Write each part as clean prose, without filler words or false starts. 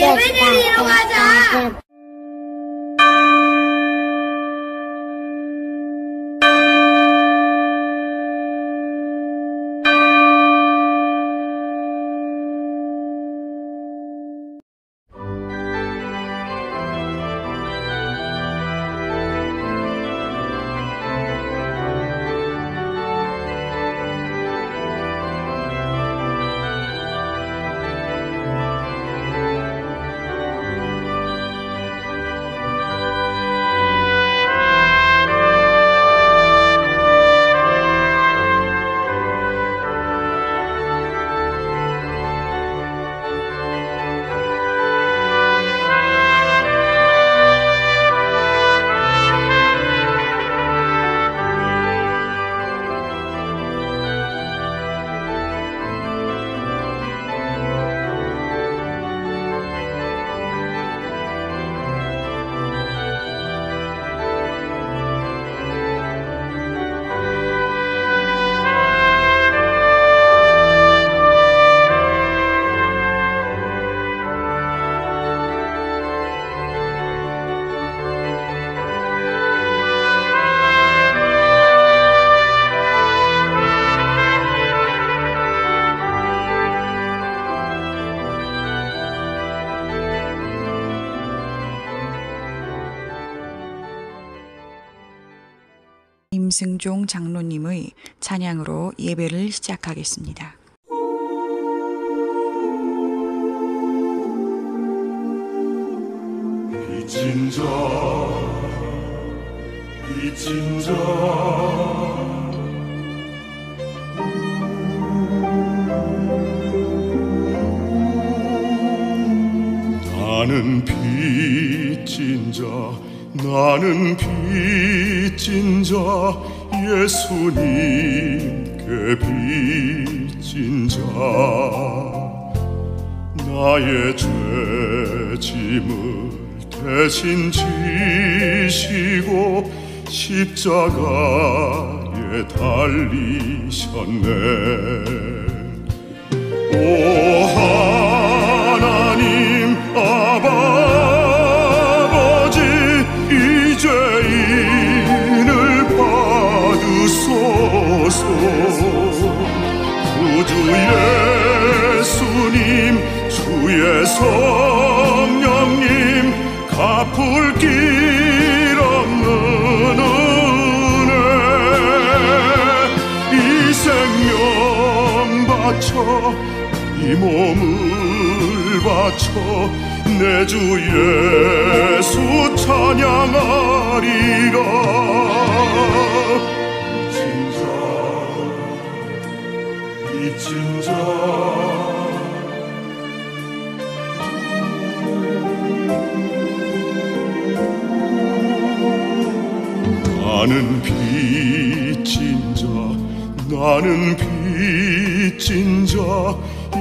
예배드리러 가자. 임승종 장로님의 찬양으로 예배를 시작하겠습니다. 빚진 자, 빚진 자, 나는 빚진 자, 나는 빚진 자, 예수님께 빚진 자, 나의 죄 짐을 대신 지시고 십자가에 달리셨네. 오 하나님 아버지, 이 죄인을 받으소서. 구주 예수님, 주의 성령님, 갚을 길 없는 은혜, 이 생명 바쳐, 이 몸을 바쳐 내 주 예수 찬양하리라. 빚진 자, 나는 빚진 자, 나는 빚진 자,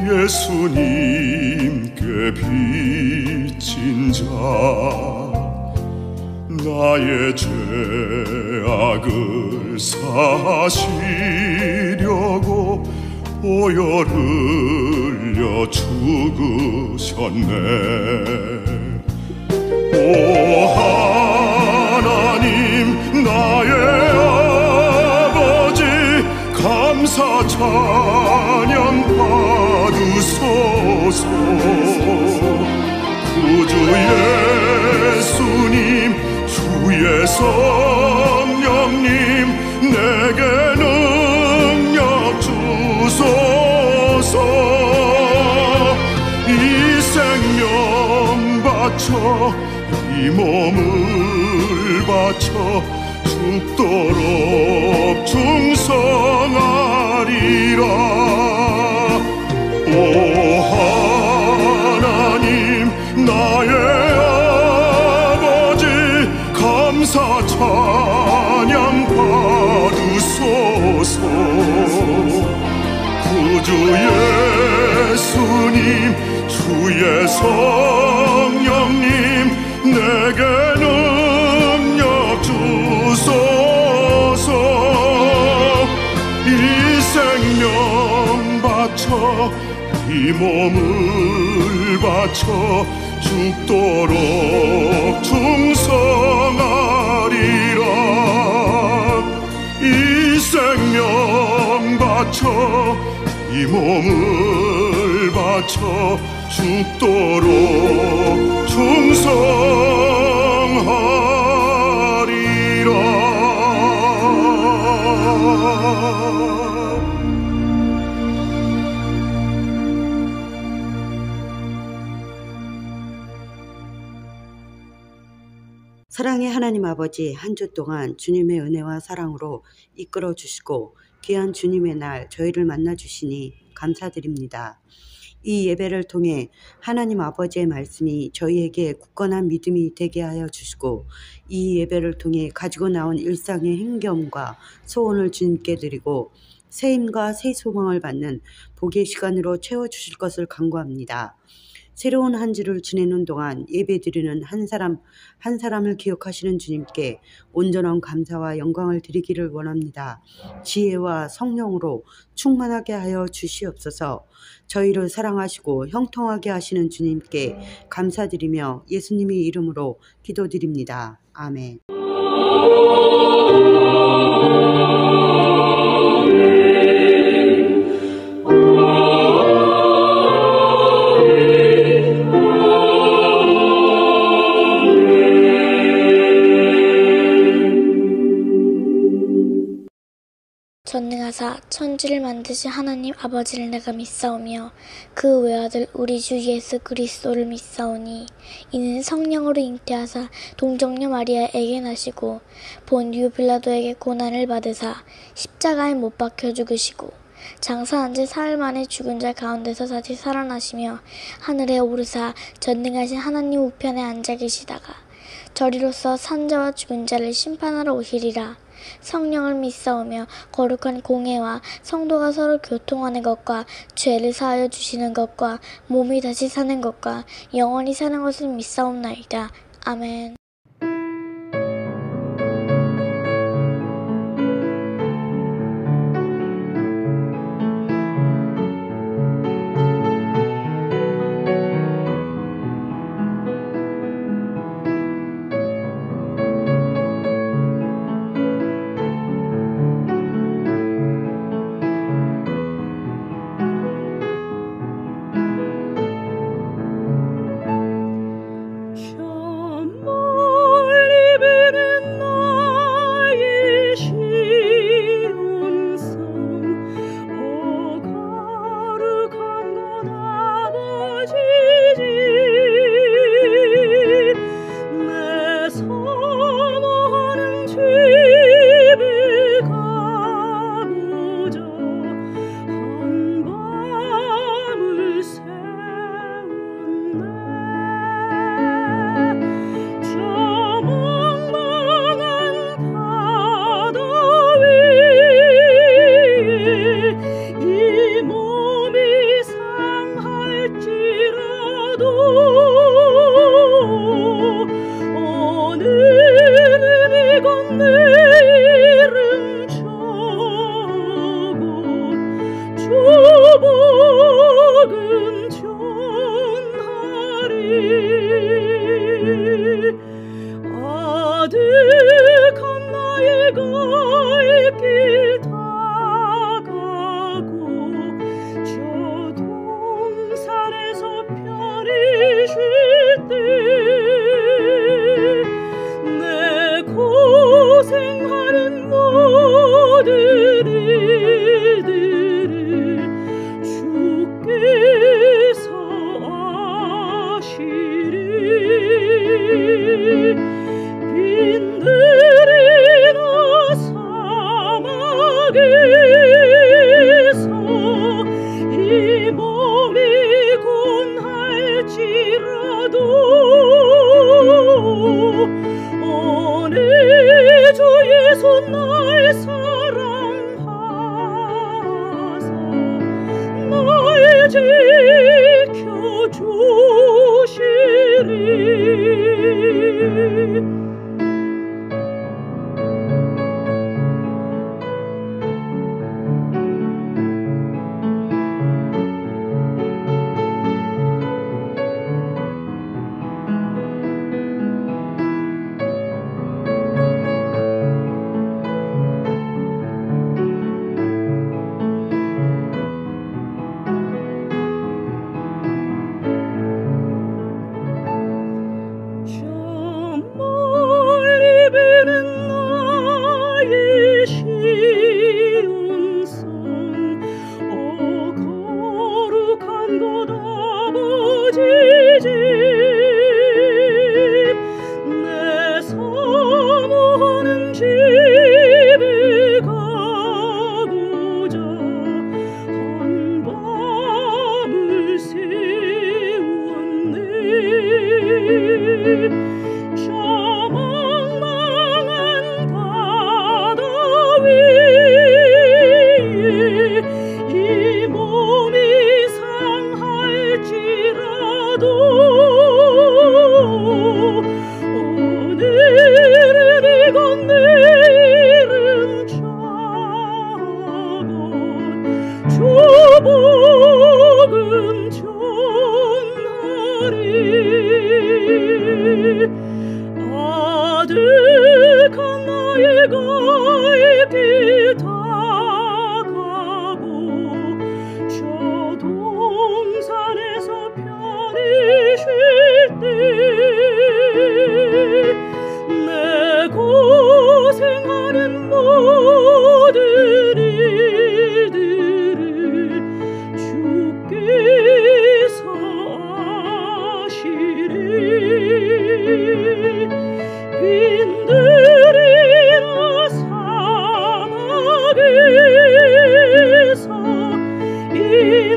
예수님께 빚진 자, 나의 죄악을 사하시려고 보혈 흘려 죽으셨네. 오 하나님 나의 아버지, 감사 찬양 받으소서. 구주 예수님, 주의 성령님, 내게 능력 주소서. 이 생명 바쳐, 이 몸을 바쳐 죽도록 충성하리라. 오 하나님 나의 아버지, 감사 찬양 받으소서. 구주 예수님, 주의 성령님, 내게 능력 주소서. 이 생명 바쳐, 이 몸을 바쳐 죽도록 충성하리라. 이 생명 바쳐 이 몸을 바쳐 죽도록 충성하리라. 사랑의 하나님 아버지, 한 주 동안 주님의 은혜와 사랑으로 이끌어 주시고 귀한 주님의 날 저희를 만나 주시니 감사드립니다. 이 예배를 통해 하나님 아버지의 말씀이 저희에게 굳건한 믿음이 되게 하여 주시고 이 예배를 통해 가지고 나온 일상의 행dom과 소원을 주님께 드리고 새 힘과 새 소망을 받는 복의 시간으로 채워주실 것을 간구합니다. 새로운 한 주를 지내는 동안 예배드리는 한 사람을 기억하시는 주님께 온전한 감사와 영광을 드리기를 원합니다. 지혜와 성령으로 충만하게 하여 주시옵소서. 저희를 사랑하시고 형통하게 하시는 주님께 감사드리며 예수님의 이름으로 기도드립니다. 아멘. 전능하사 천지를 만드신 하나님 아버지를 내가 믿사오며 그 외아들 우리 주 예수 그리스도를 믿사오니 이는 성령으로 잉태하사 동정녀 마리아에게 나시고 본디오 빌라도에게 고난을 받으사 십자가에 못 박혀 죽으시고 장사한 지 사흘 만에 죽은 자 가운데서 다시 살아나시며 하늘에 오르사 전능하신 하나님 우편에 앉아 계시다가 저리로서 산자와 죽은 자를 심판하러 오시리라. 성령을 믿사오며 거룩한 공회와 성도가 서로 교통하는 것과 죄를 사하여 주시는 것과 몸이 다시 사는 것과 영원히 사는 것을 믿사옵나이다. 아멘. 저茫茫한 바다 위에 이 몸이 상할지라도 오늘은 이건 내일은 저건 주 복음 전하리. 아득한 나의 갈길 다가고 저 동산에서 편히 쉴 때 내 고생하는 모든 일들을 주께서 아시리. 빈들이나 사막에서 이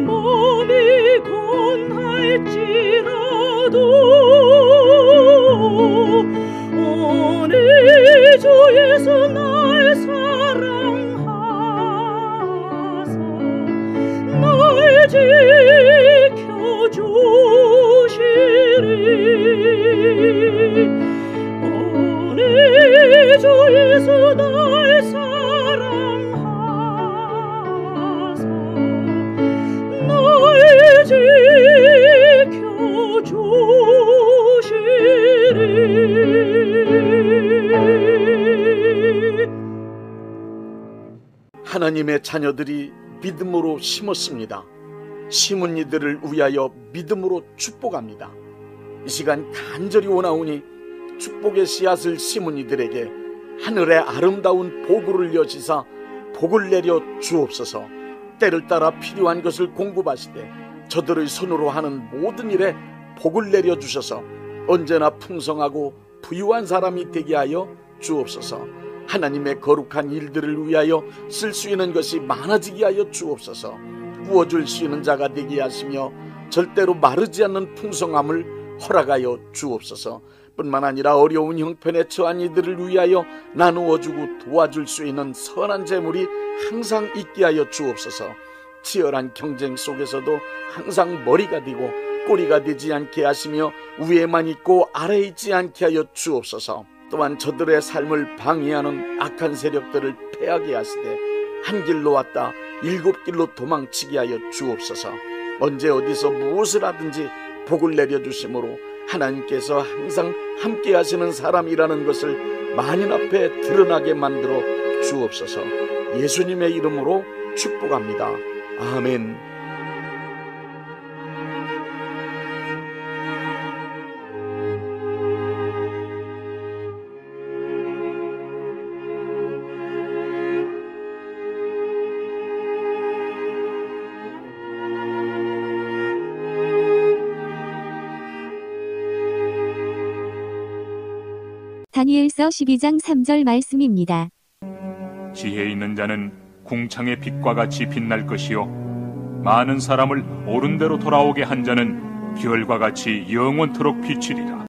몸이 곤할지라도 오늘 주 예수 날 사랑하사 날 지켜주시리. 오늘 주 예수 날 사랑하사 날 지켜주시리. 하나님의 자녀들이 믿음으로 심었습니다. 심은 이들을 위하여 믿음으로 축복합니다. 이 시간 간절히 원하오니 축복의 씨앗을 심은 이들에게 하늘의 아름다운 보구를 여시사 복을 내려 주옵소서. 때를 따라 필요한 것을 공급하시되 저들의 손으로 하는 모든 일에 복을 내려 주셔서 언제나 풍성하고 부유한 사람이 되게 하여 주옵소서. 하나님의 거룩한 일들을 위하여 쓸 수 있는 것이 많아지게 하여 주옵소서. 부어줄 수 있는 자가 되게 하시며 절대로 마르지 않는 풍성함을 허락하여 주옵소서. 뿐만 아니라 어려운 형편에 처한 이들을 위하여 나누어주고 도와줄 수 있는 선한 재물이 항상 있게 하여 주옵소서. 치열한 경쟁 속에서도 항상 머리가 되고 꼬리가 되지 않게 하시며 위에만 있고 아래에 있지 않게 하여 주옵소서. 또한 저들의 삶을 방해하는 악한 세력들을 패하게 하시되 한 길로 왔다 7길로 도망치게 하여 주옵소서. 언제 어디서 무엇을 하든지 복을 내려주심으로 하나님께서 항상 함께 하시는 사람이라는 것을 만인 앞에 드러나게 만들어 주옵소서. 예수님의 이름으로 축복합니다. 아멘. 다니엘서 12장 3절 말씀입니다. 지혜 있는 자는 궁창의 빛과 같이 빛날 것이요 많은 사람을 옳은 대로 돌아오게 한 자는 별과 같이 영원토록 비치리라.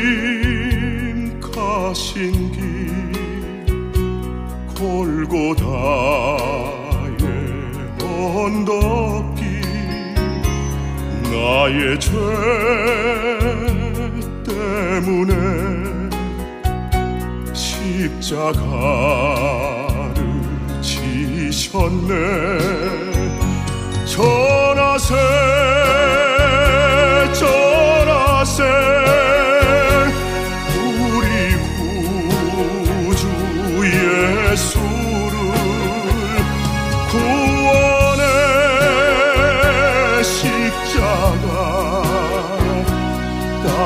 예수님 가신 길 골고다의 언덕길 나의 죄 때문에 십자가를 지셨네. 전하세 전하세 우리 구주 예수를 구원해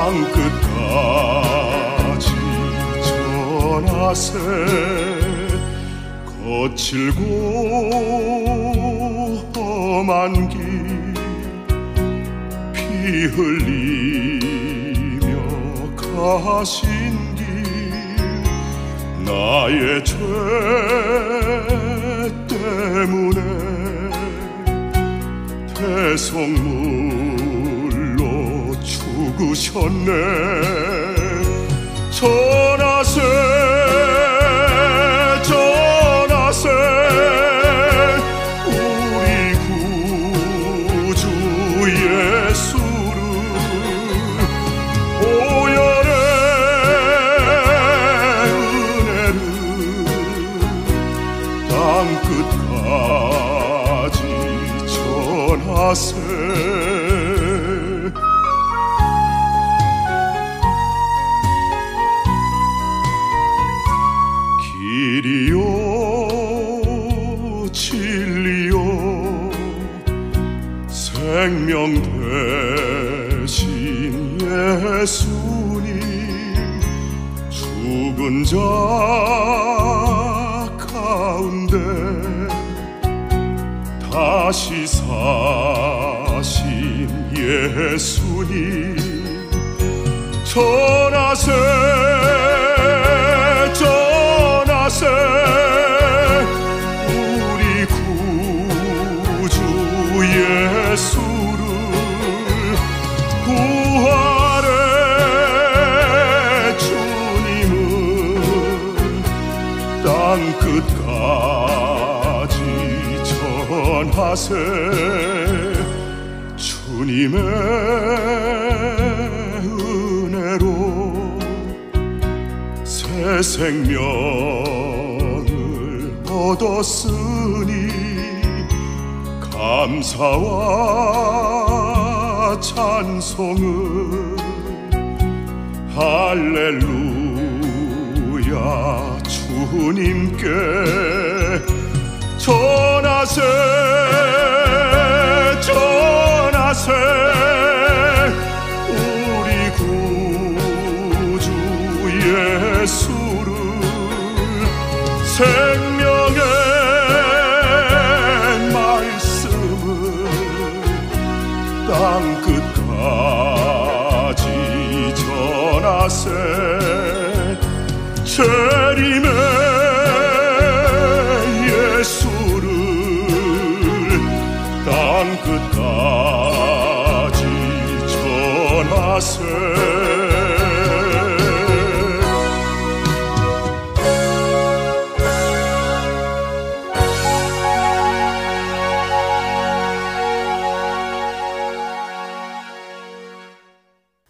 땅끝까지 전하세 거칠고 험한 길 피 흘리며 가신 길 나의 죄 때문에 대속물로 죽으셨네 전하세 전하세 우리 구주 예수를 보혈의 은혜를 땅끝까지 전하세 길이요 진리요 생명 되신 예수님 죽은 자 가운데 다시 사신 예수님 전하세 전하세 우리 구주 예수를 부활의 주님은 땅끝까지 전하세 주님의 은혜로 새 생명을 얻었으니 감사와 찬송을 할렐루야 주님께 전하세 전하세 우리 구주 예수를 생명의 말씀을 땅끝까지 전하세 재림의 예수를 땅끝까지 전하세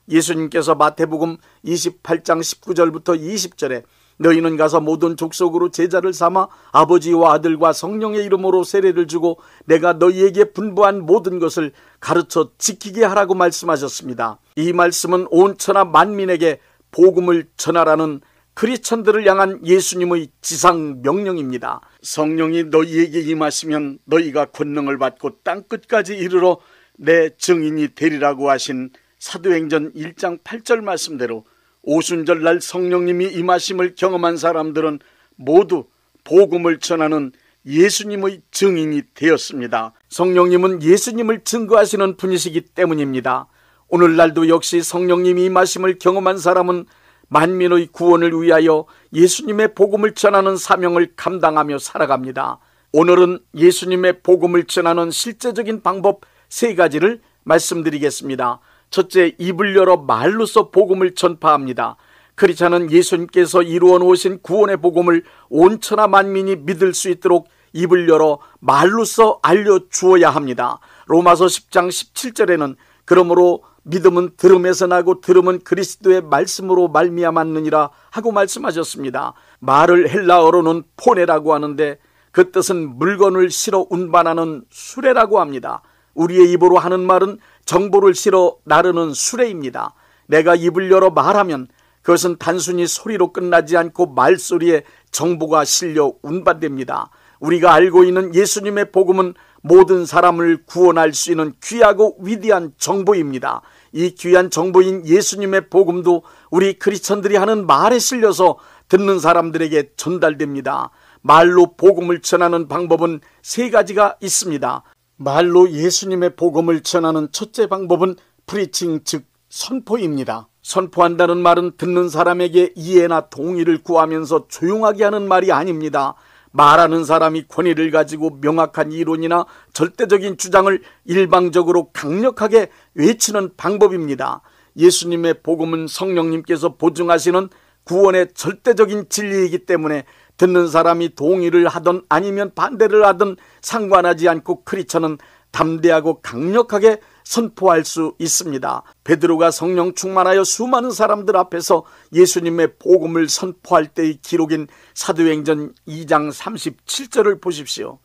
예수님께서 마태복음 28장 19절부터 20절에 너희는 가서 모든 족속으로 제자를 삼아 아버지와 아들과 성령의 이름으로 세례를 주고 내가 너희에게 분부한 모든 것을 가르쳐 지키게 하라고 말씀하셨습니다. 이 말씀은 온 천하 만민에게 복음을 전하라는 크리스천들을 향한 예수님의 지상 명령입니다. 성령이 너희에게 임하시면 너희가 권능을 받고 땅끝까지 이르러 내 증인이 되리라고 하신 사도행전 1장 8절 말씀대로 오순절날 성령님이 임하심을 경험한 사람들은 모두 복음을 전하는 예수님의 증인이 되었습니다. 성령님은 예수님을 증거하시는 분이시기 때문입니다. 오늘날도 역시 성령님이 임하심을 경험한 사람은 만민의 구원을 위하여 예수님의 복음을 전하는 사명을 감당하며 살아갑니다. 오늘은 예수님의 복음을 전하는 실제적인 방법 3가지를 말씀드리겠습니다. 첫째, 입을 열어 말로써 복음을 전파합니다. 크리스찬은 예수님께서 이루어 놓으신 구원의 복음을 온 천하 만민이 믿을 수 있도록 입을 열어 말로써 알려주어야 합니다. 로마서 10장 17절에는 그러므로 믿음은 들음에서 나고 들음은 그리스도의 말씀으로 말미암았느니라 하고 말씀하셨습니다. 말을 헬라어로는 포네라고 하는데 그 뜻은 물건을 실어 운반하는 수레라고 합니다. 우리의 입으로 하는 말은 정보를 실어 나르는 수레입니다. 내가 입을 열어 말하면 그것은 단순히 소리로 끝나지 않고 말소리에 정보가 실려 운반됩니다. 우리가 알고 있는 예수님의 복음은 모든 사람을 구원할 수 있는 귀하고 위대한 정보입니다. 이 귀한 정보인 예수님의 복음도 우리 크리스천들이 하는 말에 실려서 듣는 사람들에게 전달됩니다. 말로 복음을 전하는 방법은 세 가지가 있습니다. 말로 예수님의 복음을 전하는 첫째 방법은 프리칭, 즉 선포입니다. 선포한다는 말은 듣는 사람에게 이해나 동의를 구하면서 조용하게 하는 말이 아닙니다. 말하는 사람이 권위를 가지고 명확한 이론이나 절대적인 주장을 일방적으로 강력하게 외치는 방법입니다. 예수님의 복음은 성령님께서 보증하시는 구원의 절대적인 진리이기 때문에 듣는 사람이 동의를 하든 아니면 반대를 하든 상관하지 않고 크리스천은 담대하고 강력하게 선포할 수 있습니다. 베드로가 성령 충만하여 수많은 사람들 앞에서 예수님의 복음을 선포할 때의 기록인 사도행전 2장 37절을 보십시오.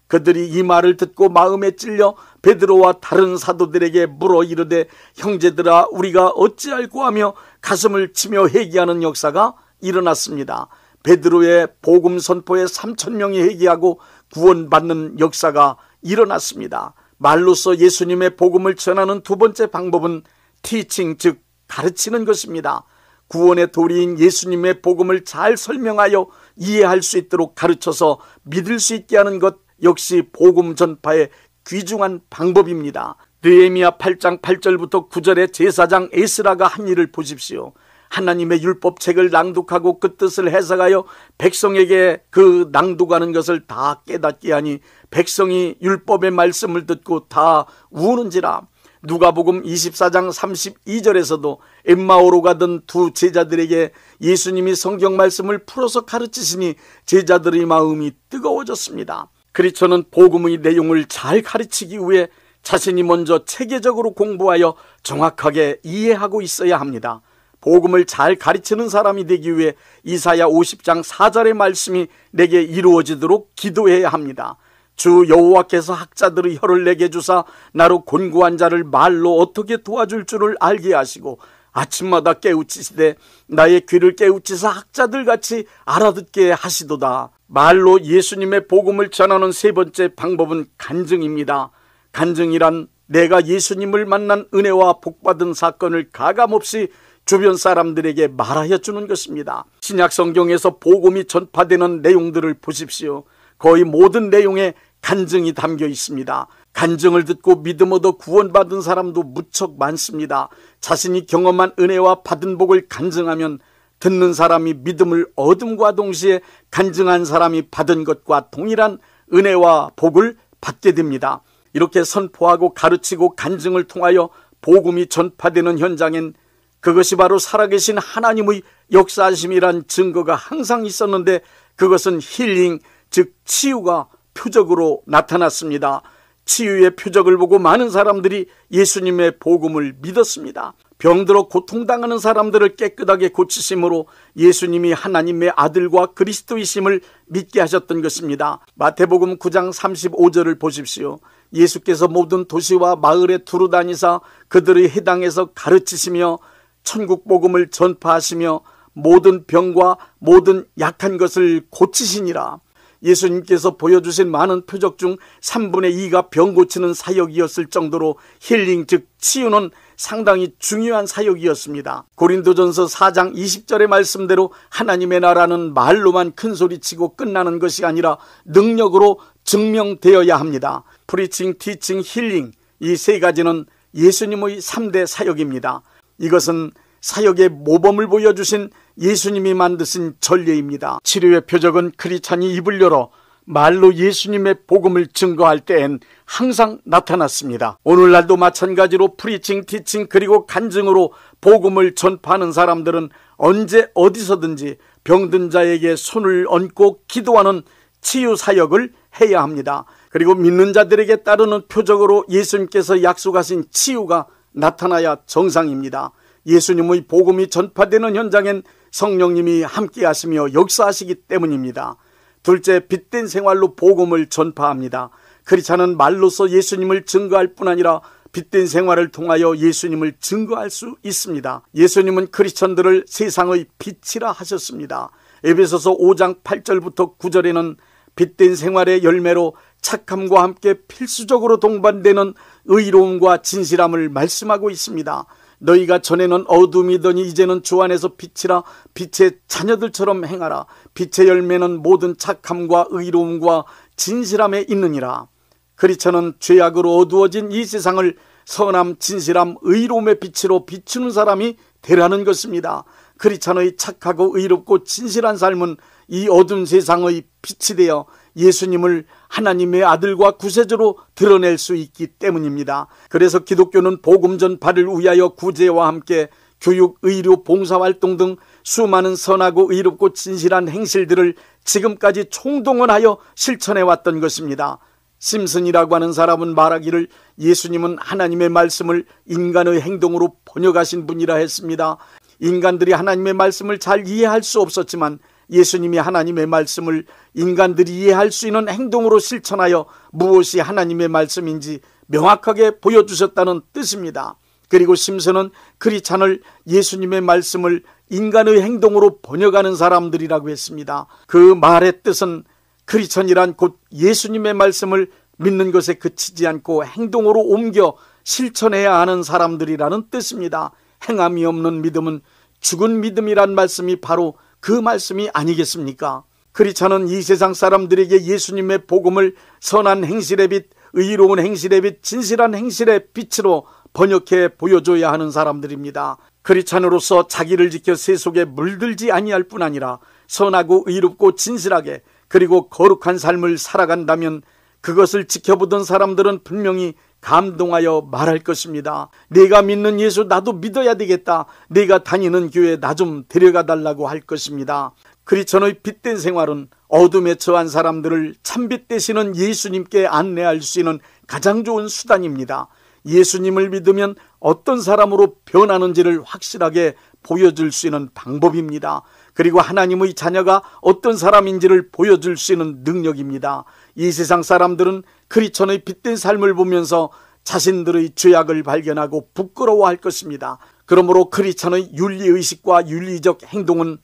그들이 이 말을 듣고 마음에 찔려 베드로와 다른 사도들에게 물어 이르되 형제들아 우리가 어찌할꼬 하며 가슴을 치며 회개하는 역사가 일어났습니다. 베드로의 복음 선포에 3,000명이 회개하고 구원받는 역사가 일어났습니다. 말로써 예수님의 복음을 전하는 두 번째 방법은 티칭, 즉 가르치는 것입니다. 구원의 도리인 예수님의 복음을 잘 설명하여 이해할 수 있도록 가르쳐서 믿을 수 있게 하는 것 역시 복음 전파의 귀중한 방법입니다. 느헤미야 8장 8절부터 9절의 제사장 에스라가 한 일을 보십시오. 하나님의 율법책을 낭독하고 그 뜻을 해석하여 백성에게 그 낭독하는 것을 다 깨닫게 하니 백성이 율법의 말씀을 듣고 다 우는지라. 누가복음 24장 32절에서도 엠마오로 가던 두 제자들에게 예수님이 성경 말씀을 풀어서 가르치시니 제자들의 마음이 뜨거워졌습니다. 크리스천은 복음의 내용을 잘 가르치기 위해 자신이 먼저 체계적으로 공부하여 정확하게 이해하고 있어야 합니다. 복음을 잘 가르치는 사람이 되기 위해 이사야 50장 4절의 말씀이 내게 이루어지도록 기도해야 합니다. 주 여호와께서 학자들의 혀를 내게 주사 나로 곤고한 자를 말로 어떻게 도와줄 줄을 알게 하시고 아침마다 깨우치시되 나의 귀를 깨우치사 학자들같이 알아듣게 하시도다. 말로 예수님의 복음을 전하는 세 번째 방법은 간증입니다. 간증이란 내가 예수님을 만난 은혜와 복받은 사건을 가감없이 주변 사람들에게 말하여 주는 것입니다. 신약 성경에서 복음이 전파되는 내용들을 보십시오. 거의 모든 내용에 간증이 담겨 있습니다. 간증을 듣고 믿음 얻어 구원받은 사람도 무척 많습니다. 자신이 경험한 은혜와 받은 복을 간증하면 듣는 사람이 믿음을 얻음과 동시에 간증한 사람이 받은 것과 동일한 은혜와 복을 받게 됩니다. 이렇게 선포하고 가르치고 간증을 통하여 복음이 전파되는 현장엔 그것이 바로 살아계신 하나님의 역사하심이란 증거가 항상 있었는데 그것은 힐링, 즉 치유가 표적으로 나타났습니다. 치유의 표적을 보고 많은 사람들이 예수님의 복음을 믿었습니다. 병들어 고통당하는 사람들을 깨끗하게 고치심으로 예수님이 하나님의 아들과 그리스도이심을 믿게 하셨던 것입니다. 마태복음 9장 35절을 보십시오. 예수께서 모든 도시와 마을에 두루 다니사 그들의 해당에서 가르치시며 천국 복음을 전파하시며 모든 병과 모든 약한 것을 고치시니라. 예수님께서 보여주신 많은 표적 중 3분의 2가 병 고치는 사역이었을 정도로 힐링, 즉 치유는 상당히 중요한 사역이었습니다. 고린도전서 4장 20절의 말씀대로 하나님의 나라는 말로만 큰소리치고 끝나는 것이 아니라 능력으로 증명되어야 합니다. 프리칭, 티칭, 힐링, 이 세 가지는 예수님의 3대 사역입니다. 이것은 사역의 모범을 보여주신 예수님이 만드신 전례입니다. 치료의 표적은 크리스찬이 입을 열어 말로 예수님의 복음을 증거할 때엔 항상 나타났습니다. 오늘날도 마찬가지로 프리칭, 티칭 그리고 간증으로 복음을 전파하는 사람들은 언제 어디서든지 병든 자에게 손을 얹고 기도하는 치유 사역을 해야 합니다. 그리고 믿는 자들에게 따르는 표적으로 예수님께서 약속하신 치유가 나타나야 정상입니다. 예수님의 복음이 전파되는 현장엔 성령님이 함께 하시며 역사하시기 때문입니다. 둘째, 빛된 생활로 복음을 전파합니다. 크리스찬은 말로써 예수님을 증거할 뿐 아니라 빛된 생활을 통하여 예수님을 증거할 수 있습니다. 예수님은 크리스찬들을 세상의 빛이라 하셨습니다. 에베소서 5장 8절부터 9절에는 빛된 생활의 열매로 착함과 함께 필수적으로 동반되는 의로움과 진실함을 말씀하고 있습니다. 너희가 전에는 어둠이더니 이제는 주 안에서 빛이라. 빛의 자녀들처럼 행하라. 빛의 열매는 모든 착함과 의로움과 진실함에 있느니라. 크리스천은 죄악으로 어두워진 이 세상을 선함, 진실함, 의로움의 빛으로 비추는 사람이 되라는 것입니다. 크리스천의 착하고 의롭고 진실한 삶은 이 어두운 세상의 빛이 되어 예수님을 하나님의 아들과 구세주로 드러낼 수 있기 때문입니다. 그래서 기독교는 복음 전파를 위하여 구제와 함께 교육, 의료, 봉사활동 등 수많은 선하고 의롭고 진실한 행실들을 지금까지 총동원하여 실천해 왔던 것입니다. 심슨이라고 하는 사람은 말하기를 예수님은 하나님의 말씀을 인간의 행동으로 번역하신 분이라 했습니다. 인간들이 하나님의 말씀을 잘 이해할 수 없었지만 예수님이 하나님의 말씀을 인간들이 이해할 수 있는 행동으로 실천하여 무엇이 하나님의 말씀인지 명확하게 보여주셨다는 뜻입니다. 그리고 심슨은 크리스찬을 예수님의 말씀을 인간의 행동으로 번역하는 사람들이라고 했습니다. 그 말의 뜻은 크리스천이란 곧 예수님의 말씀을 믿는 것에 그치지 않고 행동으로 옮겨 실천해야 하는 사람들이라는 뜻입니다. 행함이 없는 믿음은 죽은 믿음이란 말씀이 바로 그 말씀이 아니겠습니까? 크리스천은 이 세상 사람들에게 예수님의 복음을 선한 행실의 빛, 의로운 행실의 빛, 진실한 행실의 빛으로 번역해 보여줘야 하는 사람들입니다. 크리스천으로서 자기를 지켜 세속에 물들지 아니할 뿐 아니라 선하고 의롭고 진실하게 그리고 거룩한 삶을 살아간다면 그것을 지켜보던 사람들은 분명히 감동하여 말할 것입니다. 내가 믿는 예수 나도 믿어야 되겠다. 내가 다니는 교회 나 좀 데려가 달라고 할 것입니다. 크리스천의 빛된 생활은 어둠에 처한 사람들을 참빛 되시는 예수님께 안내할 수 있는 가장 좋은 수단입니다. 예수님을 믿으면 어떤 사람으로 변하는지를 확실하게 보여줄 수 있는 방법입니다. 그리고 하나님의 자녀가 어떤 사람인지를 보여줄 수 있는 능력입니다. 이 세상 사람들은 크리스천의 빛된 삶을 보면서 자신들의 죄악을 발견하고 부끄러워할 것입니다. 그러므로 크리스천의 윤리의식과 윤리적 행동은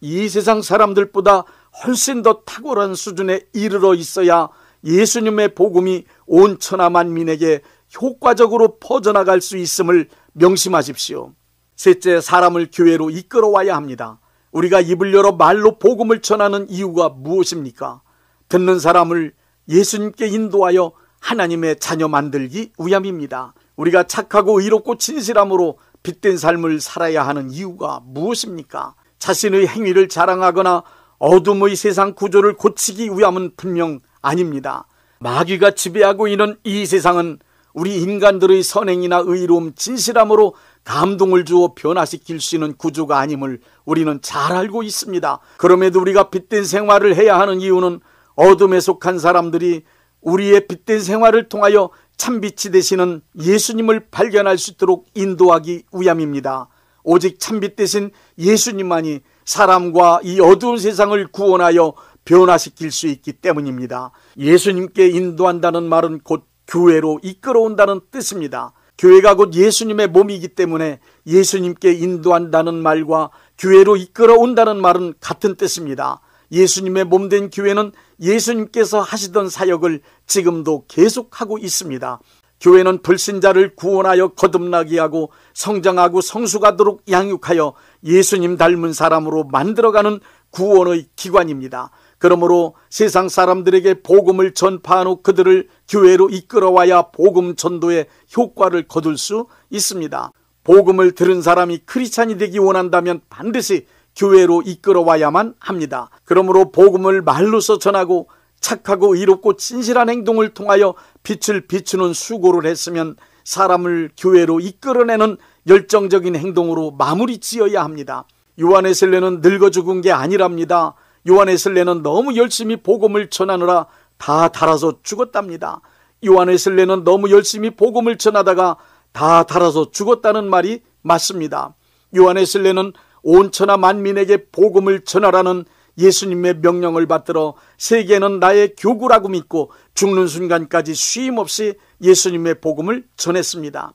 이 세상 사람들보다 훨씬 더 탁월한 수준에 이르러 있어야 예수님의 복음이 온 천하 만민에게 효과적으로 퍼져나갈 수 있음을 명심하십시오. 셋째, 사람을 교회로 이끌어와야 합니다. 우리가 입을 열어 말로 복음을 전하는 이유가 무엇입니까? 듣는 사람을 예수님께 인도하여 하나님의 자녀 만들기 위함입니다. 우리가 착하고 의롭고 진실함으로 빛된 삶을 살아야 하는 이유가 무엇입니까? 자신의 행위를 자랑하거나 어둠의 세상 구조를 고치기 위함은 분명 아닙니다. 마귀가 지배하고 있는 이 세상은 우리 인간들의 선행이나 의로움, 진실함으로 감동을 주어 변화시킬 수 있는 구조가 아님을 우리는 잘 알고 있습니다. 그럼에도 우리가 빛된 생활을 해야 하는 이유는 어둠에 속한 사람들이 우리의 빛된 생활을 통하여 참빛이 되시는 예수님을 발견할 수 있도록 인도하기 위함입니다. 오직 참빛 되신 예수님만이 사람과 이 어두운 세상을 구원하여 변화시킬 수 있기 때문입니다. 예수님께 인도한다는 말은 곧 교회로 이끌어온다는 뜻입니다. 교회가 곧 예수님의 몸이기 때문에 예수님께 인도한다는 말과 교회로 이끌어온다는 말은 같은 뜻입니다. 예수님의 몸된 교회는 예수님께서 하시던 사역을 지금도 계속하고 있습니다. 교회는 불신자를 구원하여 거듭나게 하고 성장하고 성숙하도록 양육하여 예수님 닮은 사람으로 만들어가는 구원의 기관입니다. 그러므로 세상 사람들에게 복음을 전파한 후 그들을 교회로 이끌어와야 복음 전도의 효과를 거둘 수 있습니다. 복음을 들은 사람이 크리스찬이 되기 원한다면 반드시 교회로 이끌어와야만 합니다. 그러므로 복음을 말로서 전하고 착하고 의롭고 진실한 행동을 통하여 빛을 비추는 수고를 했으면 사람을 교회로 이끌어내는 열정적인 행동으로 마무리 지어야 합니다. 요한웨슬레는 늙어 죽은 게 아니랍니다. 요한웨슬레는 너무 열심히 복음을 전하느라 다 닳아서 죽었답니다. 요한웨슬레는 너무 열심히 복음을 전하다가 다 닳아서 죽었다는 말이 맞습니다. 요한웨슬레는 온 천하 만민에게 복음을 전하라는 예수님의 명령을 받들어 세계는 나의 교구라고 믿고 죽는 순간까지 쉼없이 예수님의 복음을 전했습니다.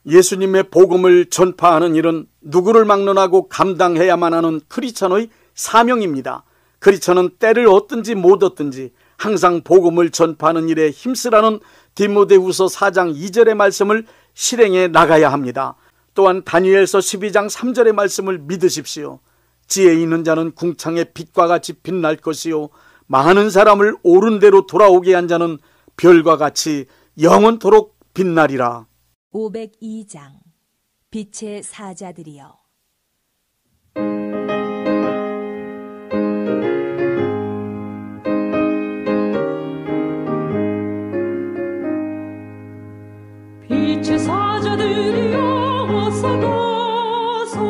예수님의 복음을 전파하는 일은 누구를 막론하고 감당해야만 하는 크리스천의 사명입니다. 크리스천은 때를 얻든지 못 얻든지 항상 복음을 전파하는 일에 힘쓰라는 디모데후서 4장 2절의 말씀을 실행해 나가야 합니다. 또한 다니엘서 12장 3절의 말씀을 믿으십시오. 지혜 있는 자는 궁창의 빛과 같이 빛날 것이요 많은 사람을 옳은 대로 돌아오게 한 자는 별과 같이 영원토록 빛나리라. 502장 빛의 사자들이여. 빛의 사자들이여 어서 가서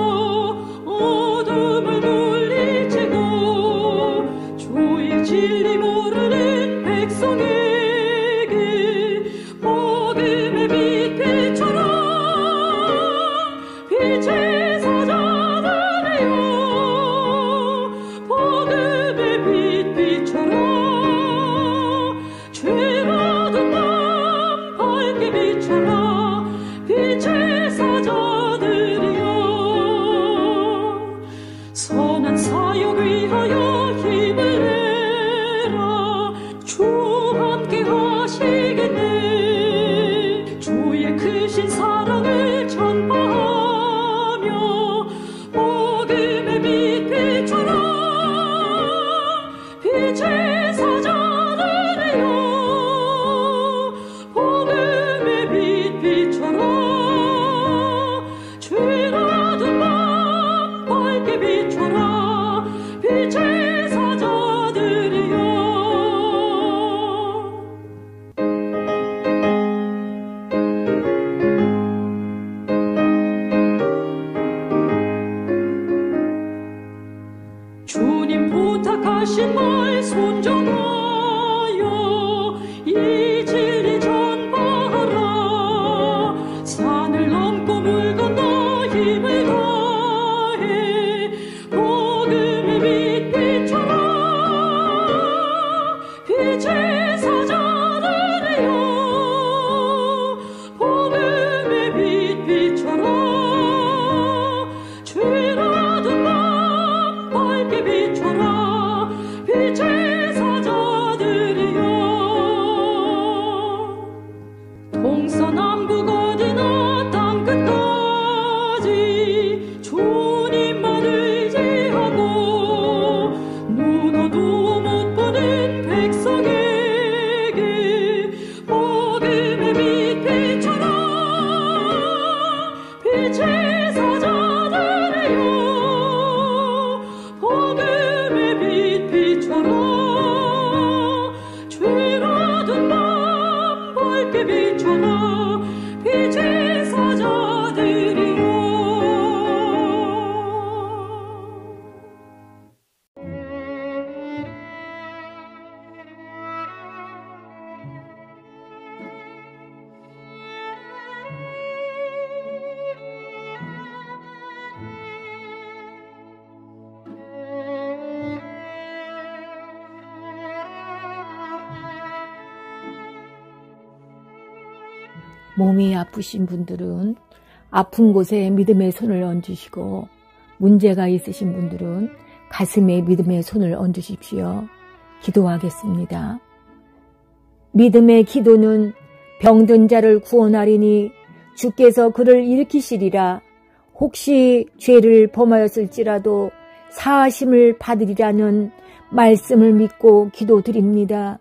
어둠을 물리치고 주의 진리 모르는 백성에게 복음의 빛 비춰라. 빛의 사자들이여 복음의 빛 비춰라. 죄가 든 밤 밝게 비춰라. 빛의 사자들이여 선한 사역 위하여 힘을 내라. 주 함께 하시겠네. 주의 크신 사랑을 전파하며 복음의 빛 비춰라. 빛의 사자들이여 복음의 빛 비춰라. 죄가 든 밤 밝게 비춰라. 빛의 사자들이여. 주님 부탁하신 말 순종하여 이질이 전파하라. 산을 넘고 물 건너 힘을 다해 복음의 빛 비춰라. 빛의 사자들이여 복음의 빛 비춰라. 죄가 든 밤 밝게 비춰라. 빛의 사자들이여. 동서남북 어디나 땅끝까지 주님만 의지하고 눈 어두워 못 보는 백성에게 복음의 빛 비춰라. 빛의 사자들이여 복음의 빛 비춰라. 죄가 든 밤 밝게 비춰라. 빛의 사자들이여. 몸이 아프신 분들은 아픈 곳에 믿음의 손을 얹으시고, 문제가 있으신 분들은 가슴에 믿음의 손을 얹으십시오. 기도하겠습니다. 믿음의 기도는 병든 자를 구원하리니 주께서 그를 일으키시리라. 혹시 죄를 범하였을지라도 사하심을 받으리라는 말씀을 믿고 기도드립니다.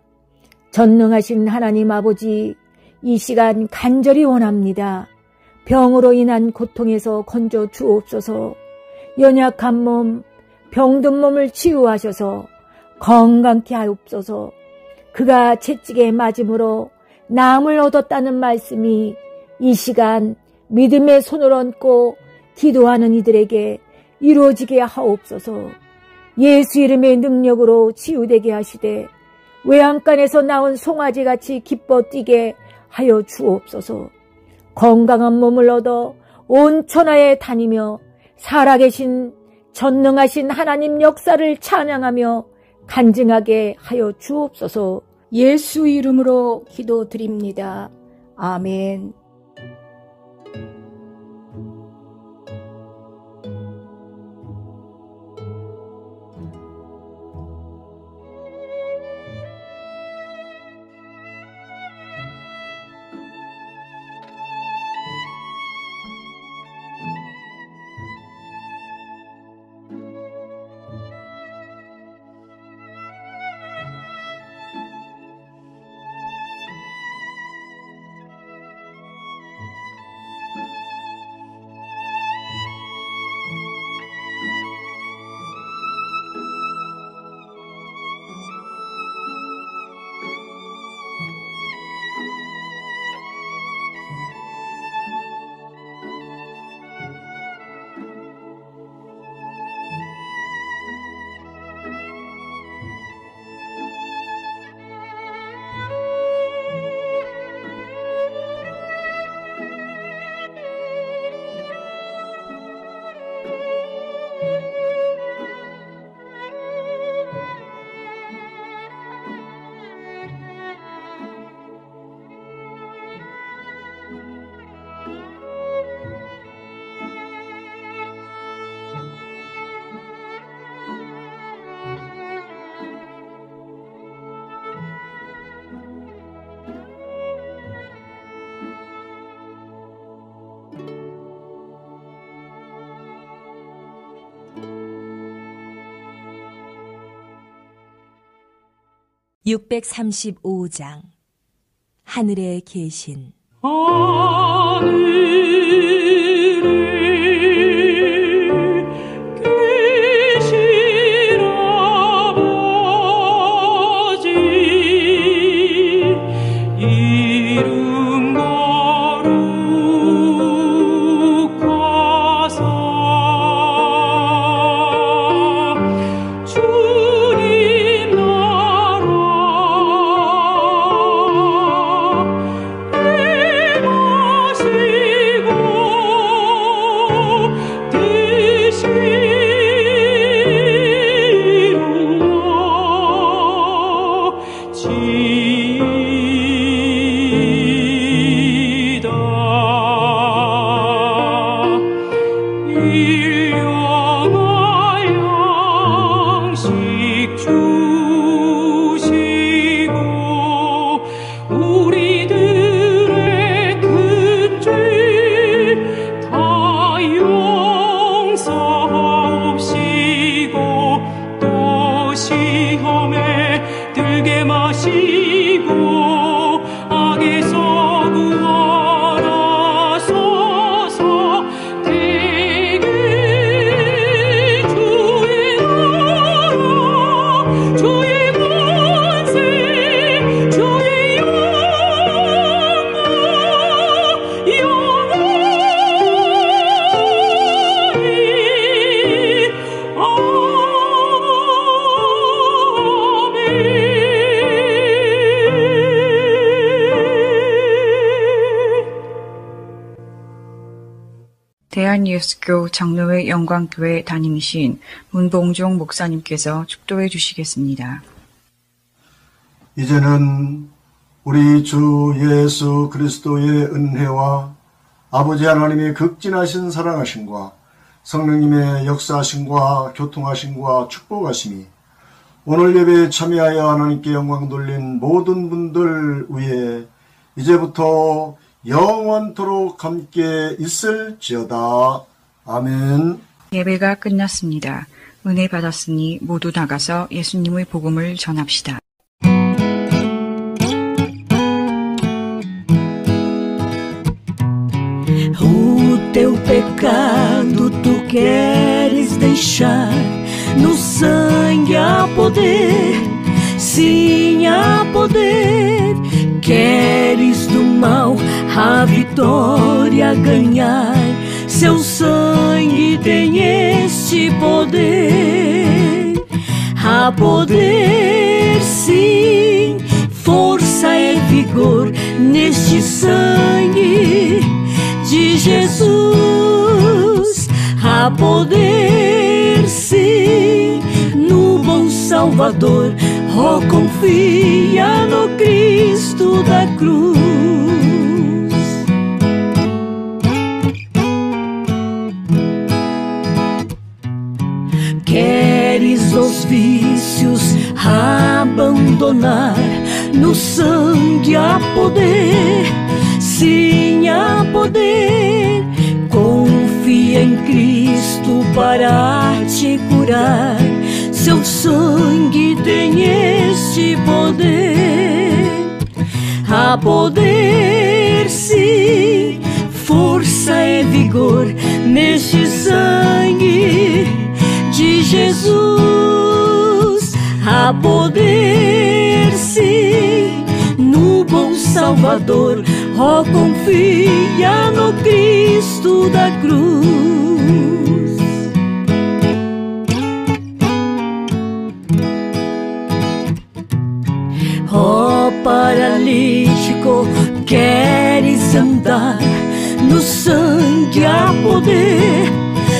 전능하신 하나님 아버지, 이 시간 간절히 원합니다. 병으로 인한 고통에서 건져 주옵소서. 연약한 몸, 병든 몸을 치유하셔서 건강케 하옵소서. 그가 채찍에 맞음으로 나음을 얻었다는 말씀이 이 시간 믿음의 손을 얹고 기도하는 이들에게 이루어지게 하옵소서. 예수 이름의 능력으로 치유되게 하시되 외양간에서 나온 송아지같이 기뻐 뛰게 하여 주옵소서. 건강한 몸을 얻어 온 천하에 다니며 살아계신 전능하신 하나님 역사를 찬양하며 간증하게 하여 주옵소서. 예수 이름으로 기도드립니다. 아멘. 635장 하늘에 계신 대한예수교 장로회 영광교회 담임이신 문봉종 목사님께서 축도해 주시겠습니다. 이제는 우리 주 예수 그리스도의 은혜와 아버지 하나님의 극진하신 사랑하심과 성령님의 역사하심과 교통하심과 축복하심이 오늘 예배에 참여하여 하나님께 영광 돌린 모든 분들 위에 이제부터 영원토록 함께 있을지어다. 아멘. 예배가 끝났습니다. 은혜 받았으니 모두 나가서 예수님의 복음을 전합시다. O teu pecado tu queres deixar, no sangue há poder, sim há poder. Queres do mal a vitória ganhar, seu sangue tem este poder. Há poder sim, força e vigor neste sangue de Jesus. Há poder sim no bom Salvador. Oh, confia no Cristo da cruz. Queres os vícios abandonar, no sangue há poder, sim há poder. Confia em Cristo para te curar, seu sangue tem este poder. Há poder sim, força e vigor neste sangue de Jesus. Há poder sim no bom Salvador. Oh, confia no Cristo da cruz. Oh, paralítico, queres andar, no sangue há poder,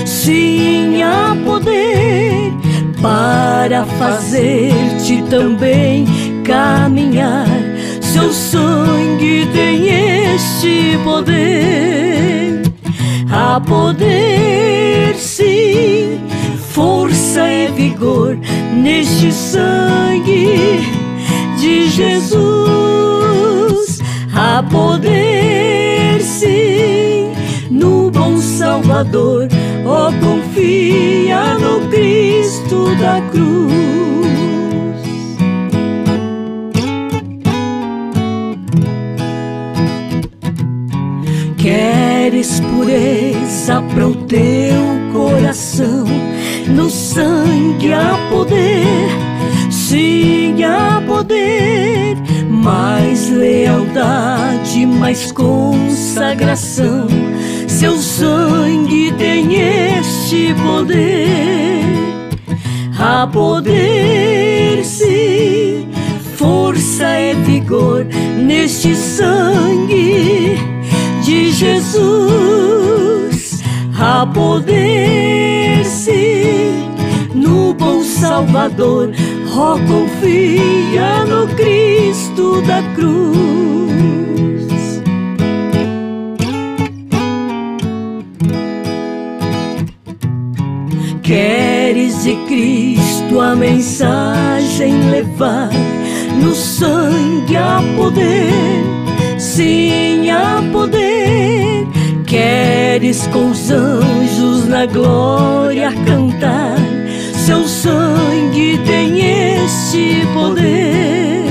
sim há poder, para fazer-te também caminhar. Seu sangue tem este poder. Há poder sim, força e vigor neste sangue de Jesus. Há poder sim no bom Salvador. Oh, confia no Cristo da cruz. Queres pureza para o teu coração, no sangue há poder, sim, há poder, mais lealdade, mais consagração. Seu sangue tem este poder. Há poder, sim, força e vigor neste sangue de Jesus. Há poder, sim, no bom Salvador. Oh, confia no Cristo da cruz. Queres de Cristo a mensagem levar, no sangue há poder, sim, há poder. Queres com os anjos na glória cantar, seu sangue tem este poder.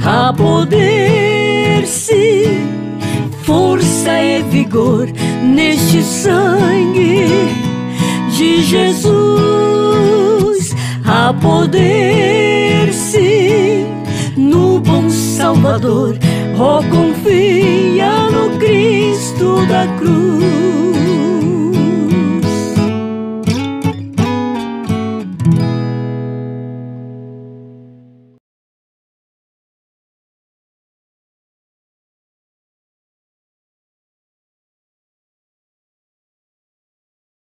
Há poder, sim, força e vigor neste sangue de Jesus. Há poder, sim, no bom Salvador. Oh, confia no Cristo da cruz.